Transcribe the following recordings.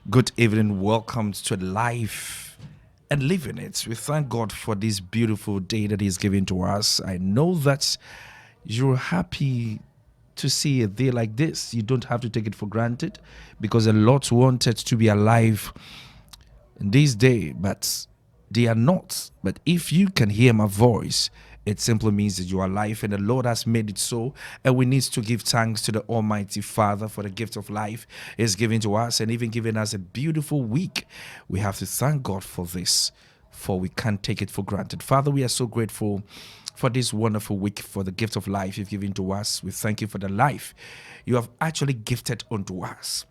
Good evening. Welcome to Life and Living It. We thank God for this beautiful day that He's given to us. I know that you're happy to see a day like this. You don't have to take it for granted because a lot wanted to be alive in this day, but they are not. But if you can hear my voice, it simply means that you are alive and the Lord has made it so. And we need to give thanks to the Almighty Father for the gift of life He's given to us and even given us a beautiful week. We have to thank God for this, for we can't take it for granted. Father, we are so grateful for this wonderful week, for the gift of life you've given to us. We thank you for the life you have actually gifted unto us.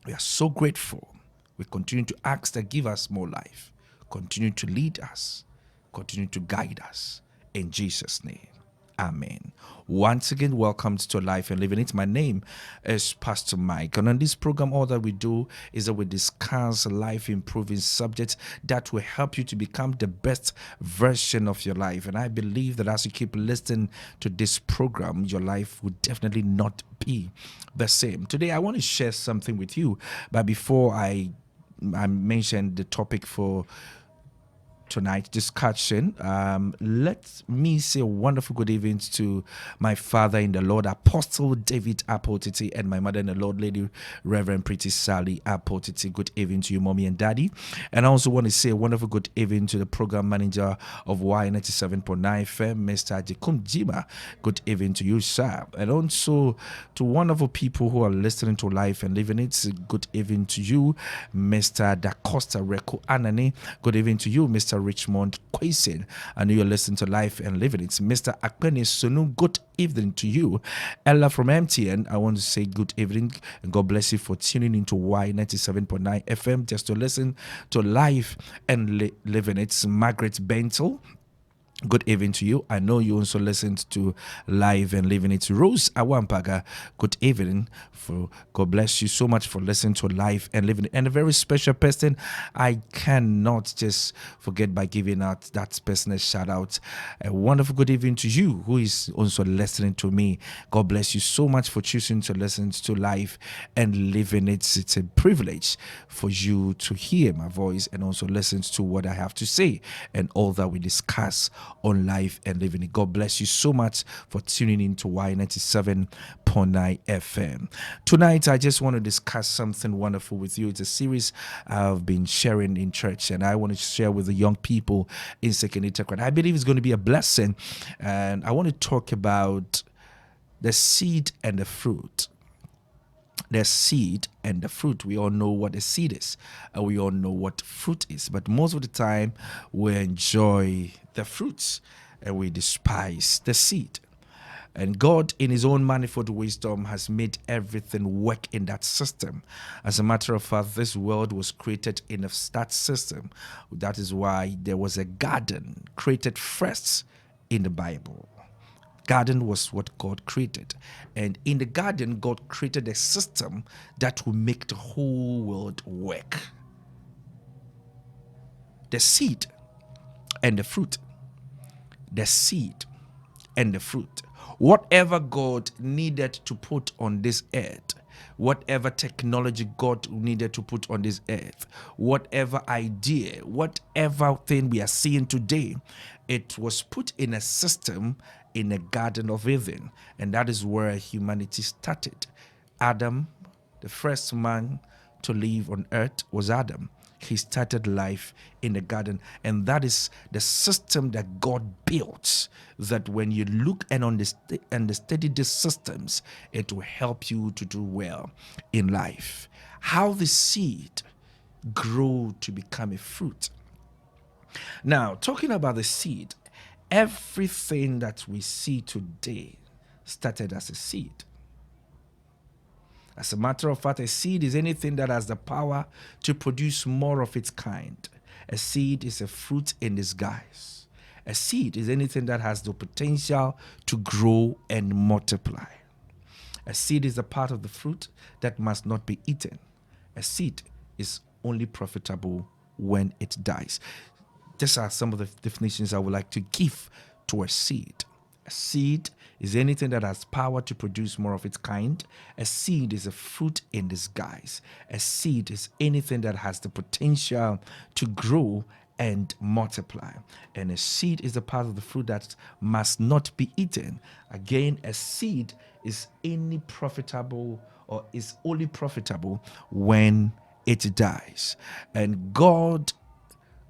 We are so grateful. We continue to ask that give us more life. Continue to lead us. Continue to guide us. In Jesus' name. Amen. Once again, welcome to Life and Living It. My name is Pastor Mike. And on this program, all that we do is that we discuss life improving subjects that will help you to become the best version of your life. And I believe that as you keep listening to this program, your life will definitely not be the same. Today, I want to share something with you. But before I mention the topic for tonight discussion, let me say a wonderful good evening to my father in the Lord, Apostle David Apotiti, and my mother in the Lord, Lady Reverend Pretty Sally Apotiti. Good evening to you, mommy and daddy. And I also want to say a wonderful good evening to the program manager of Y97.9 FM, Mr. Jekum Jima. Good evening to you, sir. And also to wonderful people who are listening to Life and Living It. Good evening to you, Mr. Da Costa Reco Anani. Good evening to you, Mr. Richmond Quasin. I know you're listening to Life and Living It. Mr. Akpeni Sunu, good evening to you. Ella from MTN, I want to say good evening and God bless you for tuning into Y97.9 FM just to listen to Life and Living It. Margaret Bentel, good evening to you. I know you also listened to Live and Living It. Rose Awampaga, good evening. God bless you so much for listening to Live and Living It. And a very special person, I cannot just forget by giving out that person a shout out. A wonderful good evening to you who is also listening to me. God bless you so much for choosing to listen to Live and Living It. It's a privilege for you to hear my voice and also listen to what I have to say and all that we discuss on Life and Living It. God bless you so much for tuning in to Y97.9 FM. Tonight, I just want to discuss something wonderful with you. It's a series I've been sharing in church, and I want to share with the young people in Second Intercrat. I believe it's going to be a blessing, and I want to talk about the seed and the fruit. The seed and the fruit. We all know what a seed is, and we all know what fruit is. But most of the time, we enjoy the fruits and we despise the seed. And God, in His own manifold wisdom, has made everything work in that system. As a matter of fact, this world was created in that system. That is why there was a garden created first in the Bible. Garden was what God created. And in the garden, God created a system that will make the whole world work. The seed and the fruit. The seed and the fruit. Whatever God needed to put on this earth, whatever technology God needed to put on this earth, whatever idea, whatever thing we are seeing today, it was put in a system in a Garden of Eden. And that is where humanity started. Adam, the first man to live on earth, was Adam. He started life in the garden, and that is the system that God built, that when you look and study these systems, it will help you to do well in life. How the seed grow to become a fruit. Now, talking about the seed, everything that we see today started as a seed. As a matter of fact, a seed is anything that has the power to produce more of its kind. A seed is a fruit in disguise. A seed is anything that has the potential to grow and multiply. A seed is a part of the fruit that must not be eaten. A seed is only profitable when it dies. These are some of the definitions I would like to give to a seed. A seed is anything that has power to produce more of its kind. A seed is a fruit in disguise. A seed is anything that has the potential to grow and multiply. And a seed is a part of the fruit that must not be eaten. Again, a seed is any profitable or is only profitable when it dies. And God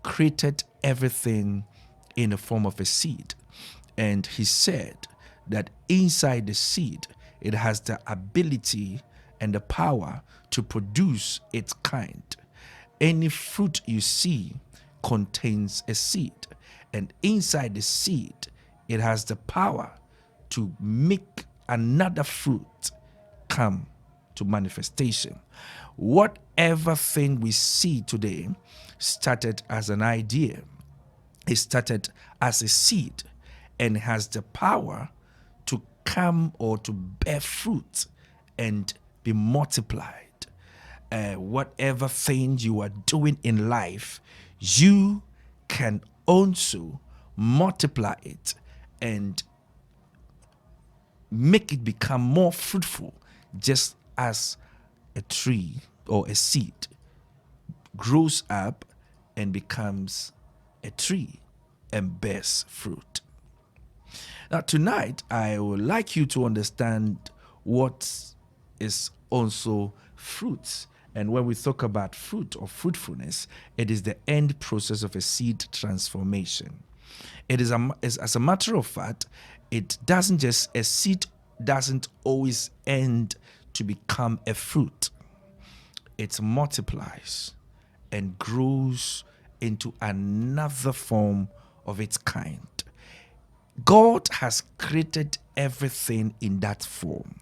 created everything in the form of a seed. And he said that inside the seed, it has the ability and the power to produce its kind. Any fruit you see contains a seed, and inside the seed, it has the power to make another fruit come to manifestation. Whatever thing we see today started as an idea, it started as a seed and has the power to come or to bear fruit and be multiplied. Whatever thing you are doing in life, you can also multiply it and make it become more fruitful, just as a tree or a seed grows up and becomes a tree and bears fruit. Now, tonight, I would like you to understand what is also fruits. And when we talk about fruit or fruitfulness, it is the end process of a seed transformation. It is, as a matter of fact, a seed doesn't always end to become a fruit. It multiplies and grows into another form of its kind. God has created everything in that form.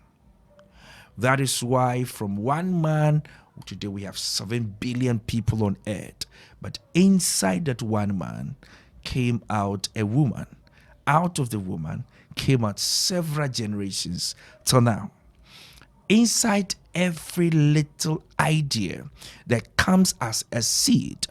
That is why from one man, today we have 7 billion people on earth, but inside that one man came out a woman. Out of the woman came out several generations till now. Inside every little idea that comes as a seed,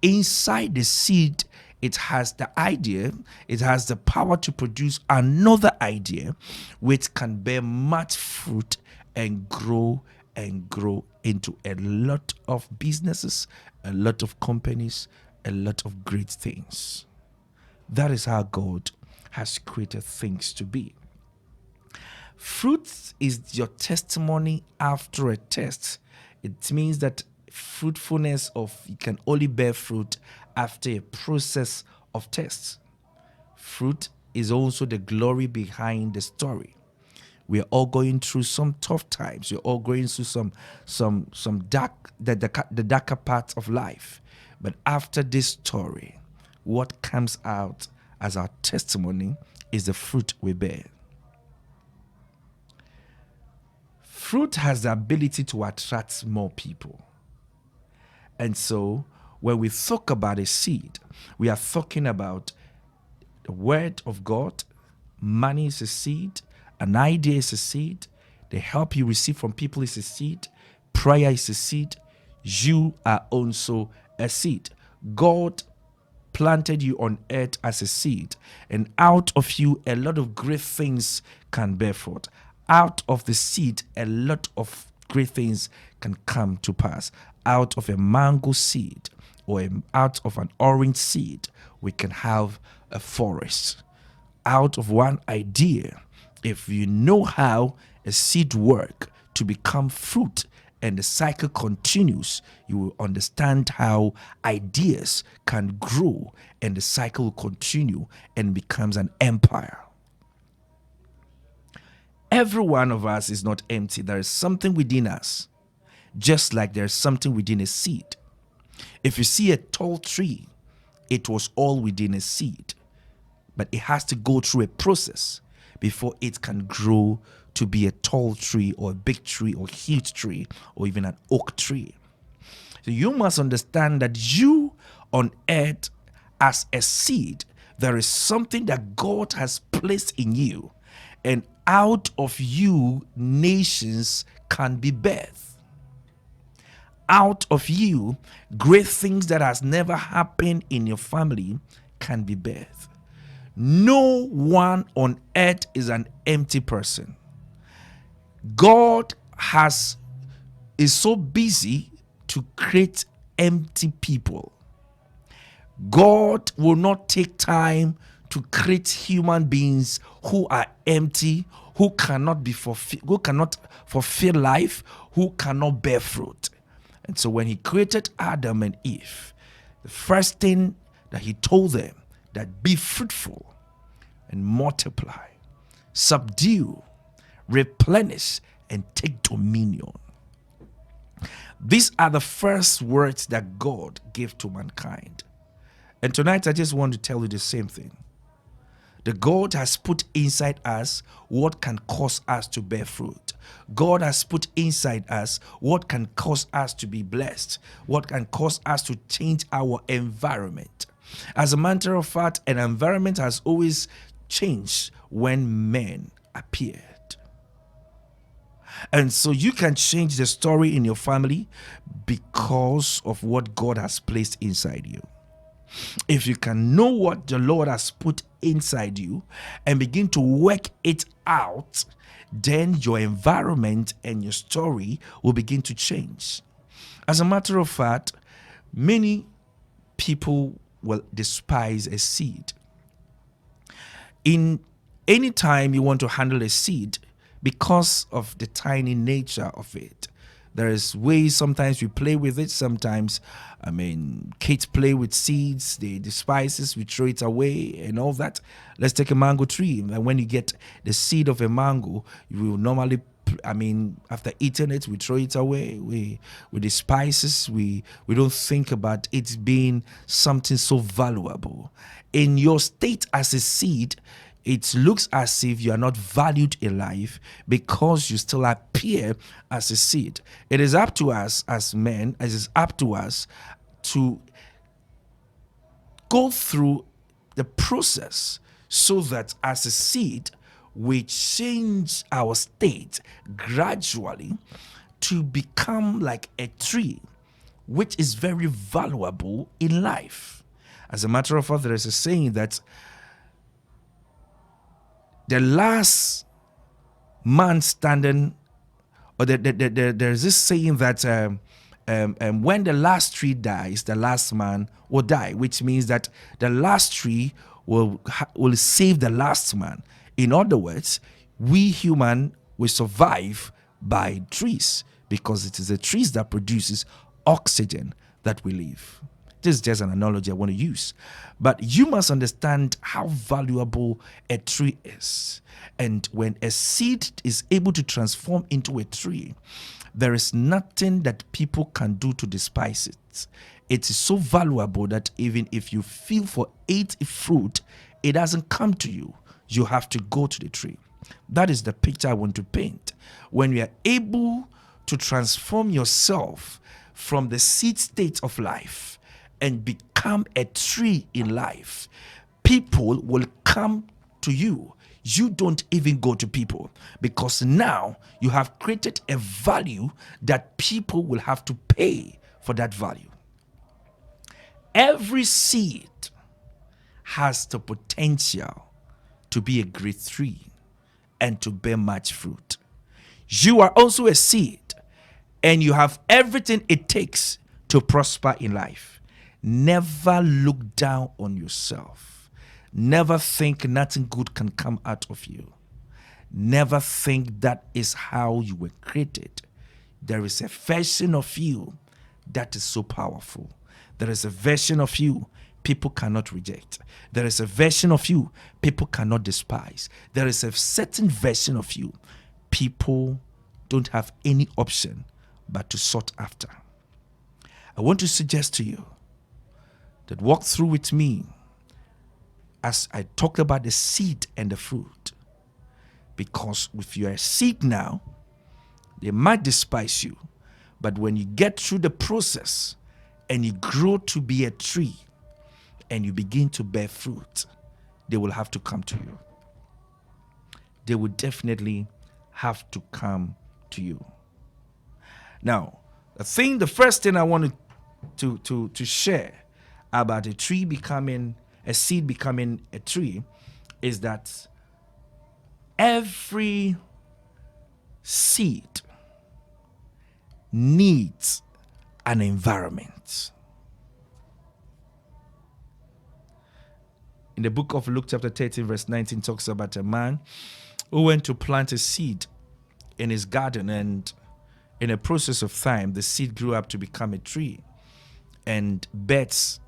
inside the seed, it has the idea, it has the power to produce another idea which can bear much fruit and grow into a lot of businesses, a lot of companies, a lot of great things. That is how God has created things to be. Fruit is your testimony after a test. It means that fruitfulness you can only bear fruit after a process of tests. Fruit is also the glory behind the story. We are all going through some tough times. We're all going through some dark the darker parts of life. But after this story, what comes out as our testimony is the fruit we bear. Fruit has the ability to attract more people. And so when we talk about a seed, we are talking about the word of God. Money is a seed. An idea is a seed. The help you receive from people is a seed. Prayer is a seed. You are also a seed. God planted you on earth as a seed, and out of you a lot of great things can bear forth. Out of the seed a lot of great things can come to pass. Out of a mango seed or out of an orange seed, we can have a forest. Out of one idea, if you know how a seed works to become fruit and the cycle continues, you will understand how ideas can grow and the cycle will continue and becomes an empire. Every one of us is not empty. There is something within us, just like there's something within a seed. If you see a tall tree, it was all within a seed, but it has to go through a process before it can grow to be a tall tree or a big tree or huge tree or even an oak tree. So you must understand that you on earth as a seed, there is something that God has placed in you, and out of you nations can be birthed. Out of you, great things that has never happened in your family can be birthed. No one on earth is an empty person. God is so busy to create empty people. God will not take time to create human beings who are empty, who cannot fulfill life, who cannot bear fruit. And so when he created Adam and Eve, the first thing that he told them, that be fruitful and multiply, subdue, replenish, and take dominion. These are the first words that God gave to mankind. And tonight I just want to tell you the same thing. The God has put inside us what can cause us to bear fruit. God has put inside us what can cause us to be blessed, what can cause us to change our environment. As a matter of fact, an environment has always changed when men appeared. And so you can change the story in your family because of what God has placed inside you. If you can know what the Lord has put inside you and begin to work it out, then your environment and your story will begin to change. As a matter of fact, many people will despise a seed. In any time you want to handle a seed, because of the tiny nature of it, there is ways sometimes we play with it. Sometimes, kids play with seeds. They despise it. We throw it away and all that. Let's take a mango tree. And when you get the seed of a mango, you will normally, after eating it, we throw it away. We despise it. We don't think about it being something so valuable. In your state as a seed, it looks as if you are not valued in life because you still appear as a seed. It is up to us as men, it is up to us to go through the process so that as a seed, we change our state gradually to become like a tree, which is very valuable in life. As a matter of fact, there is a saying that the last man standing, or there's this saying that when the last tree dies, the last man will die, which means that the last tree will save the last man. In other words, we human will survive by trees because it is the trees that produces oxygen that we live. This is just an analogy I want to use. But you must understand how valuable a tree is. And when a seed is able to transform into a tree, there is nothing that people can do to despise it. It is so valuable that even if you feel for eat fruit, it doesn't come to you. You have to go to the tree. That is the picture I want to paint. When you are able to transform yourself from the seed state of life and become a tree in life, people will come to you. You don't even go to people because now you have created a value that people will have to pay for that value. Every seed has the potential to be a great tree and to bear much fruit. You are also a seed and you have everything it takes to prosper in life. Never look down on yourself. Never think nothing good can come out of you. Never think that is how you were created. There is a version of you that is so powerful. There is a version of you people cannot reject. There is a version of you people cannot despise. There is a certain version of you people don't have any option but to sought after. I want to suggest to you that walk through with me as I talked about the seed and the fruit. Because if you are a seed now, they might despise you. But when you get through the process and you grow to be a tree and you begin to bear fruit, they will have to come to you. They will definitely have to come to you. Now, the first thing I wanted to share about a tree becoming a seed becoming a tree is that every seed needs an environment. In the book of Luke chapter 13 verse 19 talks about a man who went to plant a seed in his garden, and in a process of time the seed grew up to become a tree, and birds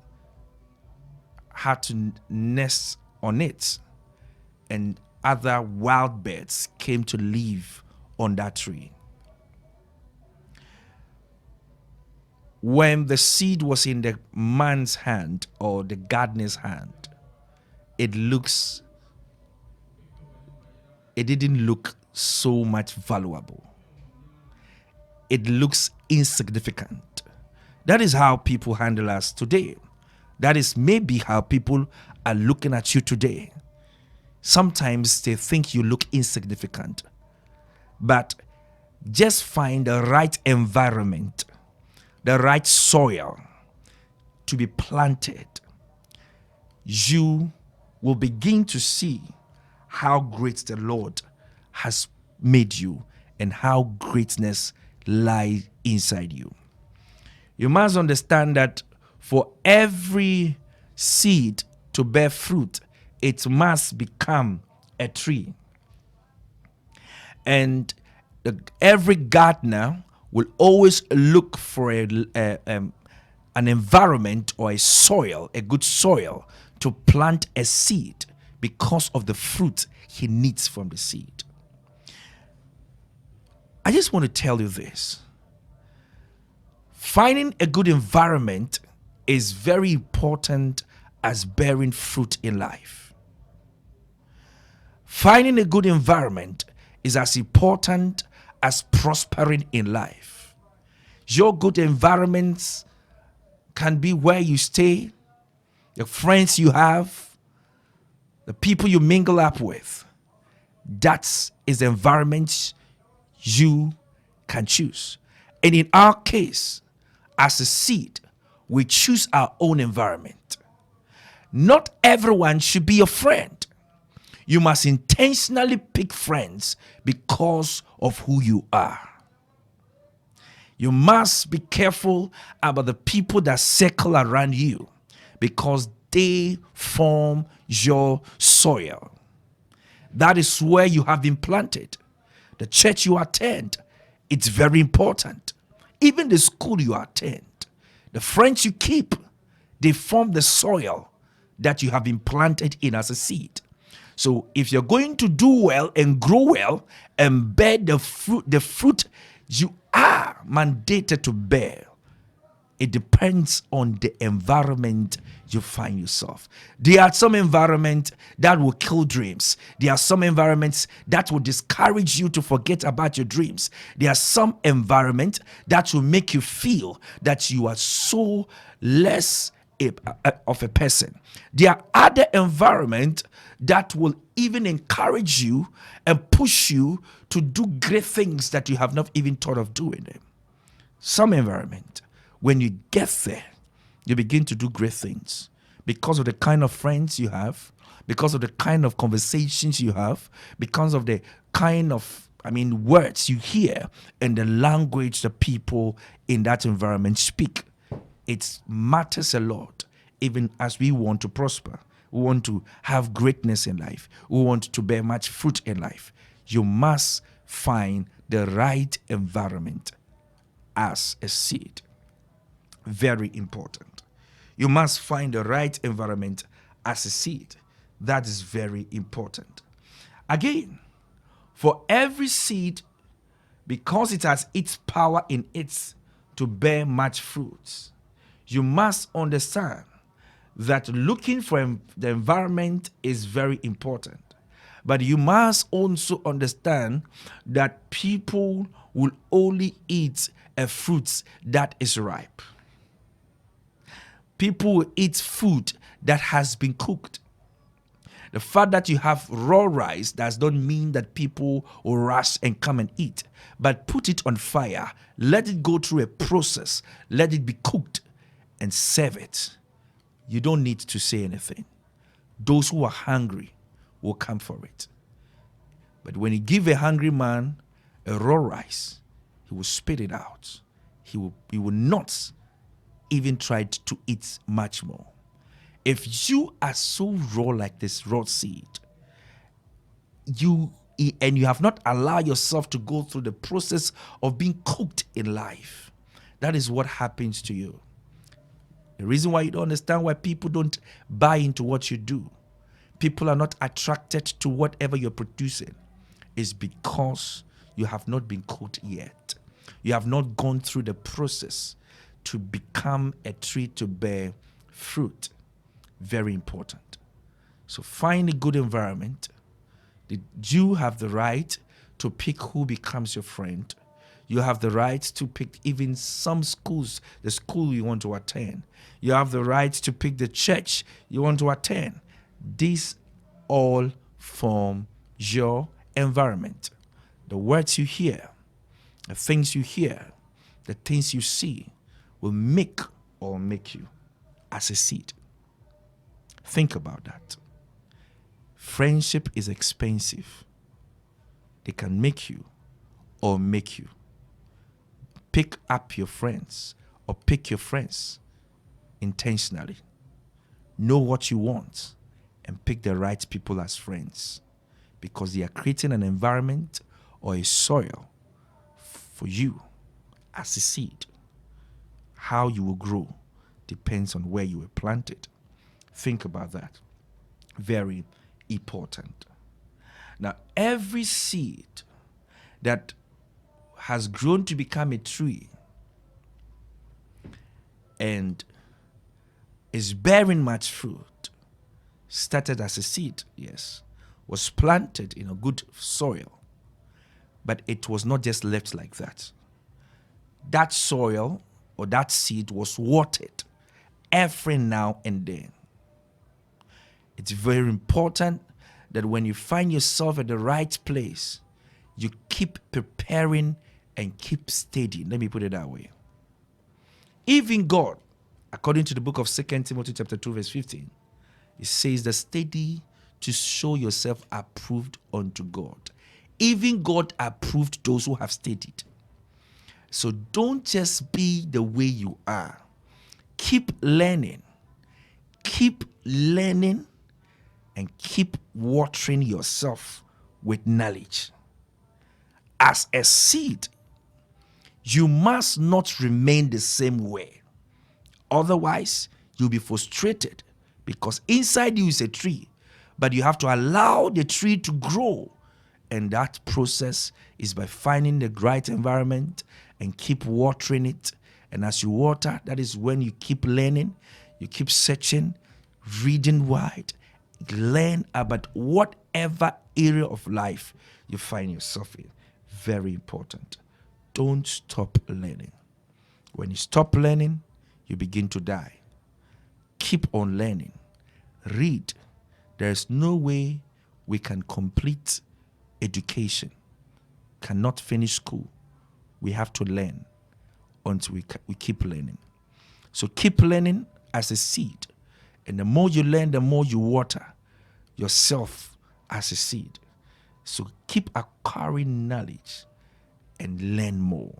had to nest on it, and other wild birds came to live on that tree. When the seed was in the man's hand or the gardener's hand, it didn't look so much valuable. It looks insignificant. That is how people handle us today. That is maybe how people are looking at you today. Sometimes they think you look insignificant. But just find the right environment, the right soil to be planted. You will begin to see how great the Lord has made you and how greatness lies inside you. You must understand that for every seed to bear fruit, it must become a tree. And every gardener will always look for an environment or a soil, a good soil, to plant a seed because of the fruit he needs from the seed. I just want to tell you this. Finding a good environment is very important as bearing fruit in life. Finding a good environment is as important as prospering in life. Your good environments can be where you stay, the friends you have, the people you mingle up with. That is the environment you can choose. And in our case, as a seed, we choose our own environment. Not everyone should be your friend. You must intentionally pick friends because of who you are. You must be careful about the people that circle around you because they form your soil. That is where you have been planted. The church you attend, it's very important. Even the school you attend, the friends you keep, they form the soil that you have been planted in as a seed. So if you're going to do well and grow well and bear the fruit you are mandated to bear, it depends on the environment you find yourself. There are some environments that will kill dreams. There are some environments that will discourage you to forget about your dreams. There are some environments that will make you feel that you are so less of a person. There are other environments that will even encourage you and push you to do great things that you have not even thought of doing them. Some environment, when you get there, you begin to do great things because of the kind of friends you have, because of the kind of conversations you have, because of the kind of, words you hear and the language the people in that environment speak. It matters a lot, even as we want to prosper. We want to have greatness in life. We want to bear much fruit in life. You must find the right environment as a seed. Very important. You must find the right environment as a seed. That is very important. Again, for every seed, because it has its power in it to bear much fruits, you must understand that looking for the environment is very important. But you must also understand that people will only eat a fruit that is ripe. People will eat food that has been cooked. The fact that you have raw rice does not mean that people will rush and come and eat. But put it on fire, let it go through a process, let it be cooked, and serve it. You don't need to say anything. Those who are hungry will come for it. But when you give a hungry man a raw rice, he will spit it out. He will not even try to eat much more. If you are so raw like this raw seed, you have not allowed yourself to go through the process of being cooked in life, that is what happens to you. The reason why you don't understand why people don't buy into what you do, people are not attracted to whatever you're producing, is because you have not been cooked yet. You have not gone through the process to become a tree to bear fruit. Very important. So find a good environment. You have the right to pick who becomes your friend. You have the right to pick even some schools, the school you want to attend. You have the right to pick the church you want to attend. These all form your environment. The words you hear, the things you hear, the things you see will make or make you as a seed. Think about that. Friendship is expensive. They can make you or make you. Pick up your friends or pick your friends intentionally. Know what you want and pick the right people as friends, because they are creating an environment or a soil for you as a seed. How you will grow depends on where you were planted. Think about that. Very important. Now, every seed that has grown to become a tree and is bearing much fruit started as a seed, yes, was planted in a good soil, but it was not just left like that. That soil or that seed was watered every now and then. It's very important that when you find yourself at the right place, you keep preparing and keep studying. Let me put it that way. Even God, according to the book of 2 Timothy chapter 2, verse 15, it says that study to show yourself approved unto God. Even God approved those who have studied. So don't just be the way you are. Keep learning. Keep learning and keep watering yourself with knowledge. As a seed, you must not remain the same way. Otherwise, you'll be frustrated, because inside you is a tree, but you have to allow the tree to grow. And that process is by finding the right environment and keep watering it. And as you water, that is when you keep learning, you keep searching, reading wide, learn about whatever area of life you find yourself in. Very important. Don't stop learning. When you stop learning, you begin to die. Keep on learning. Read. There is no way we can complete education, cannot finish school. We have to learn until we keep learning. So keep learning as a seed. And the more you learn, the more you water yourself as a seed. So keep acquiring knowledge and learn more.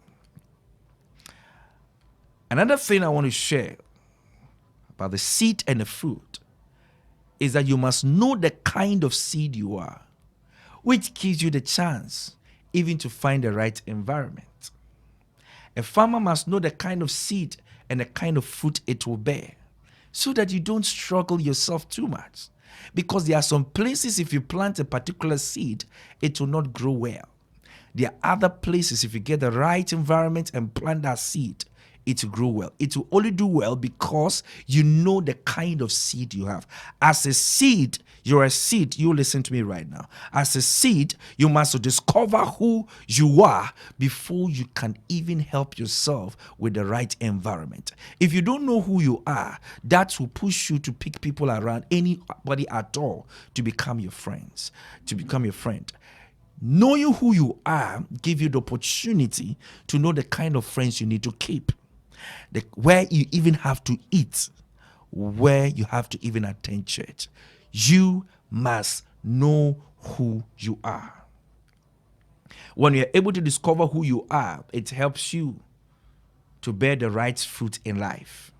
Another thing I want to share about the seed and the fruit is that you must know the kind of seed you are, which gives you the chance even to find the right environment. A farmer must know the kind of seed and the kind of fruit it will bear, so that you don't struggle yourself too much. Because there are some places, if you plant a particular seed, it will not grow well. There are other places, if you get the right environment and plant that seed, it will grow well. It will only do well because you know the kind of seed you have. As a seed, you're a seed. You listen to me right now. As a seed, you must discover who you are before you can even help yourself with the right environment. If you don't know who you are, that will push you to pick people around, anybody at all, to become your friends, to become your friend. Knowing who you are give you the opportunity to know the kind of friends you need to keep. Where you even have to eat, where you have to even attend church. You must know who you are. When you're able to discover who you are, it helps you to bear the right fruit in life.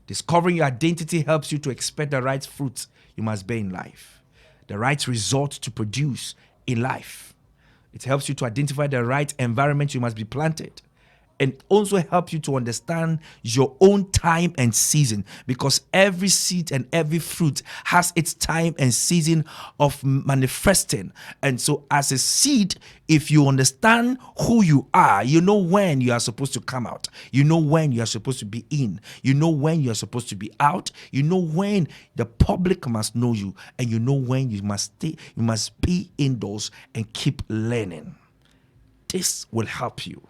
Discovering your identity helps you to expect the right fruit you must bear in life, the right result to produce in life. It helps you to identify the right environment you must be planted, and also help you to understand your own time and season, because every seed and every fruit has its time and season of manifesting. And so as a seed, if you understand who you are, you know when you are supposed to come out, you know when you are supposed to be in, you know when you are supposed to be out, you know when the public must know you, and you know when you must stay, you must be indoors and keep learning. This will help you.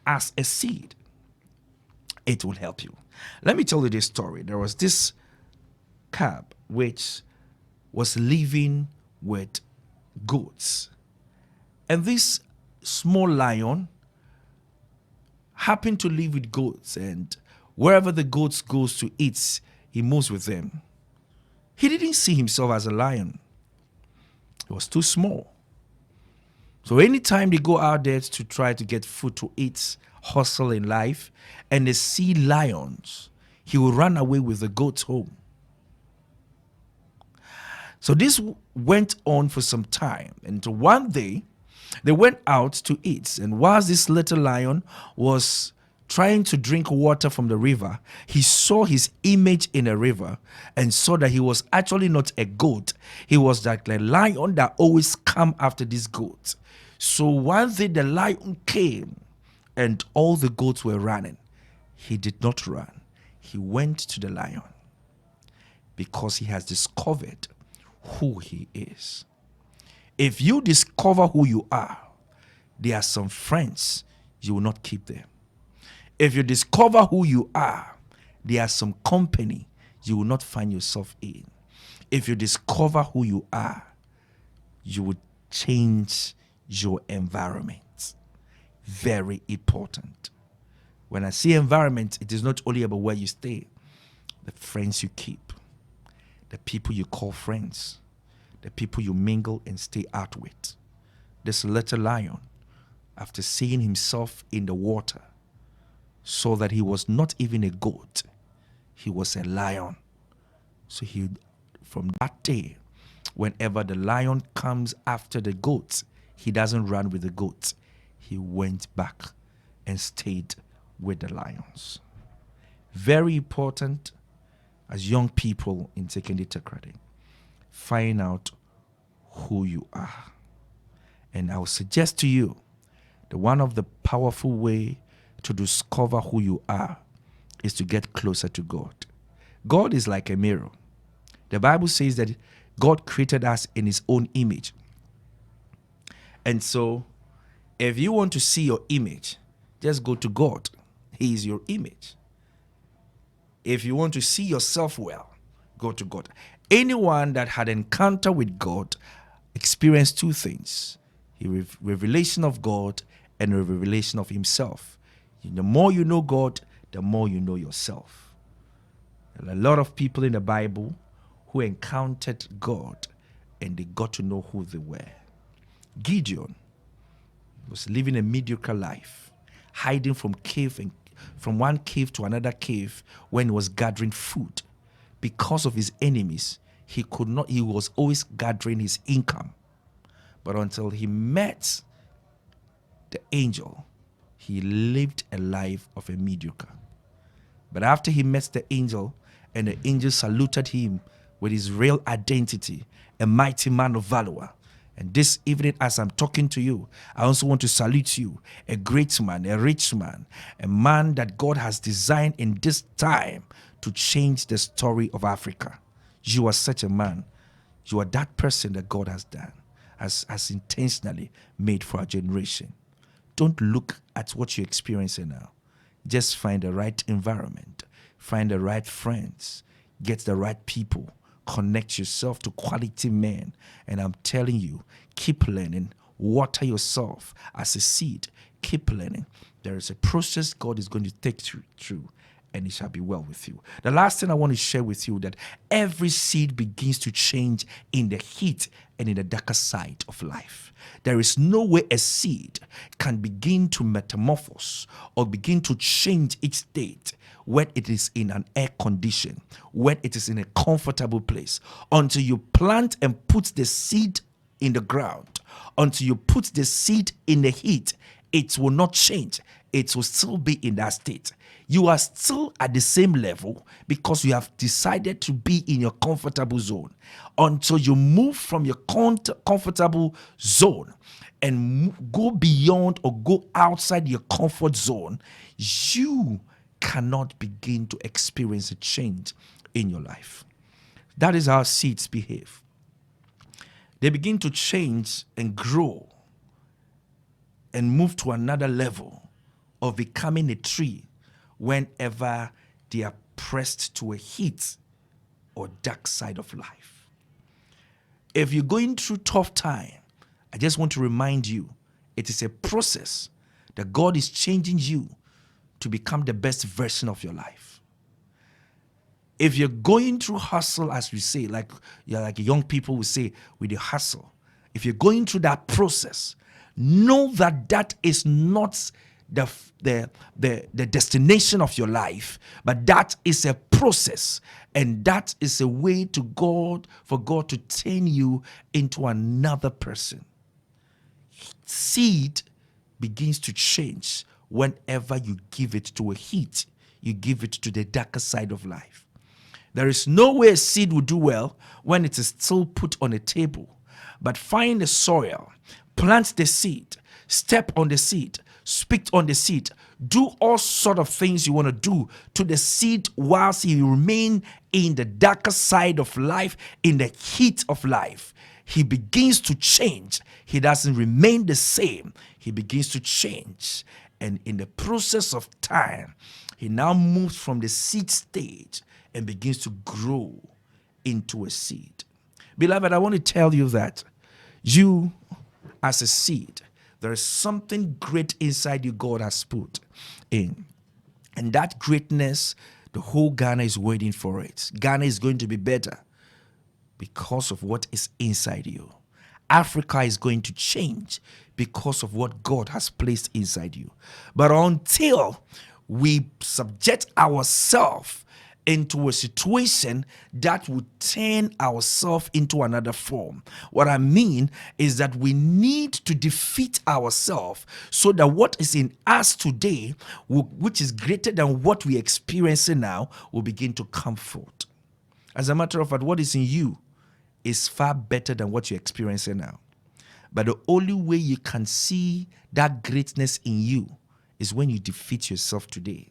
As a seed, it will help you. Let me tell you this story. There was this cub which was living with goats, and this small lion happened to live with goats, and wherever the goats goes to eat, he moves with them. He didn't see himself as a lion. He was too small. So anytime they go out there to try to get food to eat, hustle in life, and they see lions, he will run away with the goats home. So this went on for some time, and one day they went out to eat, and whilst this little lion was trying to drink water from the river, he saw his image in a river and saw that he was actually not a goat. He was like the lion that always come after this goat. So one day the lion came and all the goats were running. He did not run. He went to the lion because he has discovered who he is. If you discover who you are, there are some friends you will not keep them. If you discover who you are, there are some company you will not find yourself in. If you discover who you are, you will change your environment. Very important. When I say environment, it is not only about where you stay, the friends you keep, the people you call friends, the people you mingle and stay out with. This little lion, after seeing himself in the water, saw that he was not even a goat, he was a lion. So from that day, whenever the lion comes after the goats, he doesn't run with the goats. He went back and stayed with the lions. Very important as young people in taking the Tekrade. Find out who you are. And I will suggest to you that one of the powerful way to discover who you are is to get closer to God. God is like a mirror. The Bible says that God created us in his own image. And so if you want to see your image, just go to God. He is your image. If you want to see yourself well, go to God. Anyone that had encounter with God experienced two things: a revelation of God and a revelation of himself. The more you know God, the more you know yourself. There are a lot of people in the Bible who encountered God and they got to know who they were. Gideon was living a mediocre life, hiding from one cave to another cave when he was gathering food. Because of his enemies, he was always gathering his income. But until he met the angel, he lived a life of a mediocre. But after he met the angel, and the angel saluted him with his real identity, a mighty man of valor. And this evening, as I'm talking to you, I also want to salute you, a great man, a rich man, a man that God has designed in this time to change the story of Africa. You are such a man. You are that person that God has done, has intentionally made for our generation. Don't look at what you're experiencing now. Just find the right environment, find the right friends, get the right people, connect yourself to quality men. And I'm telling you, keep learning, water yourself as a seed, keep learning. There is a process God is going to take you through, and it shall be well with you. The last thing I want to share with you, that every seed begins to change in the heat and in the darker side of life. There is no way a seed can begin to metamorphose or begin to change its state when it is in an air condition, when it is in a comfortable place, until you plant and put the seed in the ground, until you put the seed in the heat. It will not change. It will still be in that state. You are still at the same level because you have decided to be in your comfortable zone. Until you move from your comfortable zone and go beyond or go outside your comfort zone, you cannot begin to experience a change in your life. That is how seeds behave. They begin to change and grow and move to another level of becoming a tree whenever they are pressed to a heat or dark side of life. If you're going through tough time, I just want to remind you, it is a process that God is changing you to become the best version of your life. If you're going through hustle, as we say, like young people will say, with the hustle, if you're going through that process, know that that is not the destination of your life, but that is a process, and that is a way to God, for God to turn you into another person. Seed begins to change whenever you give it to a heat, you give it to the darker side of life. There is no way a seed will do well when it is still put on a table. But find the soil, plant the seed, step on the seed, speak on the seed, do all sort of things you want to do to the seed whilst he remain in the darker side of life, in the heat of life. He begins to change. He doesn't remain the same. He begins to change. And in the process of time, he now moves from the seed stage and begins to grow into a seed. Beloved, I want to tell you that you, as a seed, there is something great inside you God has put in. And that greatness, the whole Ghana is waiting for it. Ghana is going to be better because of what is inside you. Africa is going to change because of what God has placed inside you. But until we subject ourselves into a situation that would turn ourselves into another form. What I mean is that we need to defeat ourselves so that what is in us today, which is greater than what we are experiencing now, will begin to come forth. As a matter of fact, what is in you is far better than what you're experiencing now. But the only way you can see that greatness in you is when you defeat yourself today.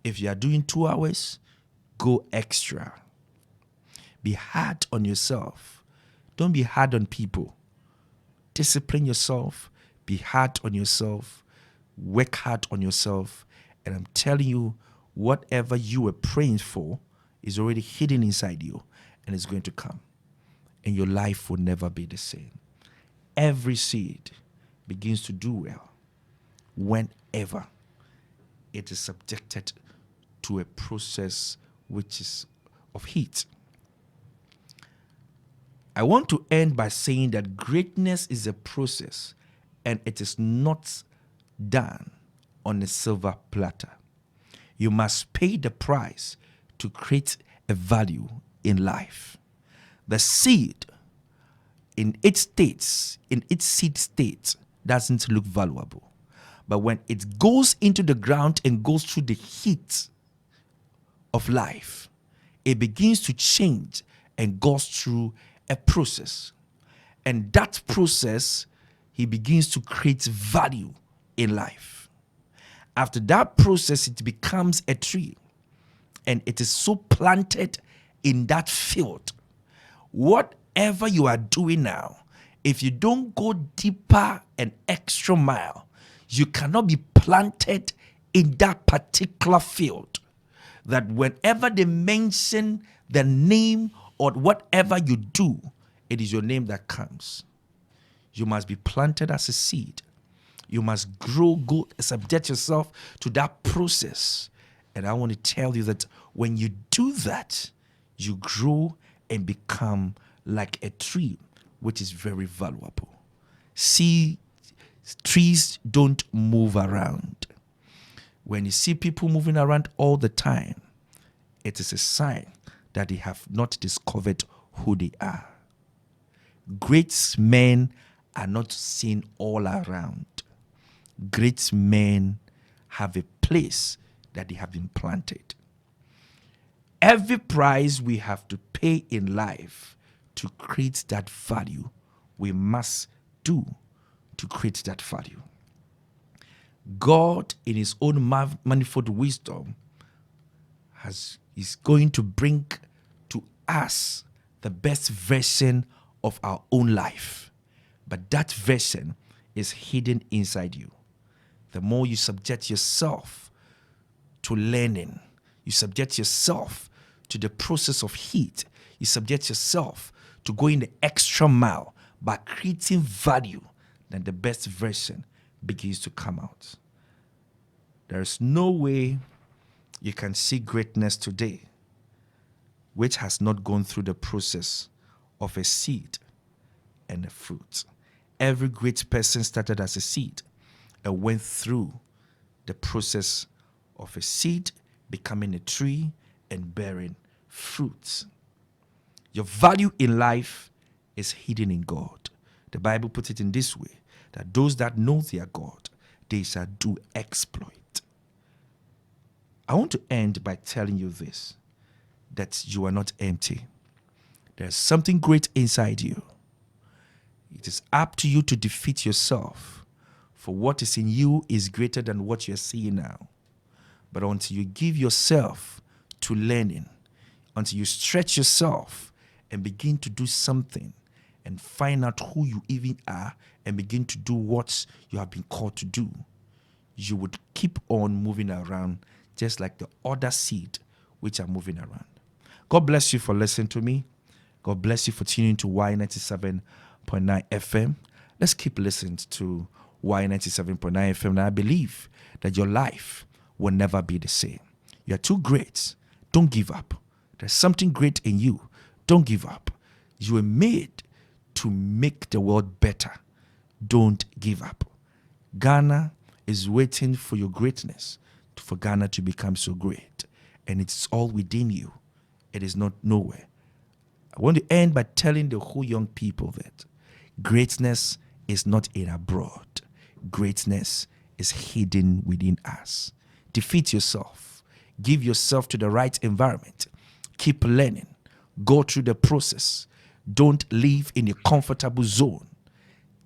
If you are doing 2 hours, go extra. Be hard on yourself. Don't be hard on people. Discipline yourself. Be hard on yourself. Work hard on yourself. And I'm telling you, whatever you were praying for is already hidden inside you and it's going to come. And your life will never be the same. Every seed begins to do well whenever it is subjected to a process which is of heat. I want to end by saying that greatness is a process and it is not done on a silver platter. You must pay the price to create a value in life. The seed in its seed state doesn't look valuable. But when it goes into the ground and goes through the heat of life, it begins to change and goes through a process. And that process, he begins to create value in life. After that process, it becomes a tree. And it is so planted in that field. Whatever you are doing now, if you don't go deeper an extra mile, you cannot be planted in that particular field. That whenever they mention the name or whatever you do, it is your name that comes. You must be planted as a seed. You must grow, go subject yourself to that process. And I want to tell you that when you do that, you grow and become like a tree, which is very valuable. See, trees don't move around. When you see people moving around all the time, it is a sign that they have not discovered who they are. Great men are not seen all around. Great men have a place that they have been planted. Every price we have to pay in life to create that value, we must do to create that value. God, in his own manifold wisdom, is going to bring to us the best version of our own life. But that version is hidden inside you. The more you subject yourself to learning, you subject yourself to the process of heat, you subject yourself to going the extra mile by creating value, then the best version begins to come out. There is no way you can see greatness today which has not gone through the process of a seed and a fruit. Every great person started as a seed and went through the process of a seed becoming a tree and bearing fruits. Your value in life is hidden in God. The Bible puts it in this way, that those that know their God, they shall do exploit. I want to end by telling you this, that you are not empty. There's something great inside you. It is up to you to defeat yourself, for what is in you is greater than what you're seeing now. But until you give yourself to learning, until you stretch yourself and begin to do something and find out who you even are and begin to do what you have been called to do, you would keep on moving around just like the other seed which are moving around. God bless you for listening to me. God bless you for tuning to Y97.9 FM. Let's keep listening to Y97.9 FM. And I believe that your life will never be the same. You are too great. Don't give up. There's something great in you. Don't give up. You were made to make the world better. Don't give up. Ghana is waiting for your greatness, for Ghana to become so great. And it's all within you. It is not nowhere. I want to end by telling the whole young people that greatness is not in abroad. Greatness is hidden within us. Defeat yourself. Give yourself to the right environment. Keep learning. Go through the process. Don't live in a comfortable zone.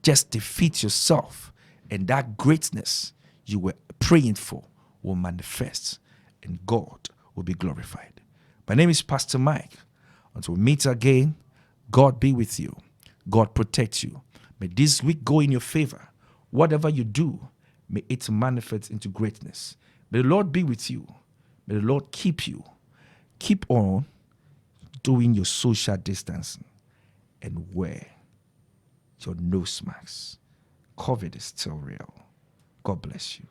Just defeat yourself, and that greatness you were praying for will manifest, and God will be glorified. My name is Pastor Mike. Until we meet again, God be with you. God protect you. May this week go in your favor. Whatever you do, may it manifest into greatness. May the Lord be with you. May the Lord keep you. Keep on doing your social distancing and wear your nose mask. COVID is still real. God bless you.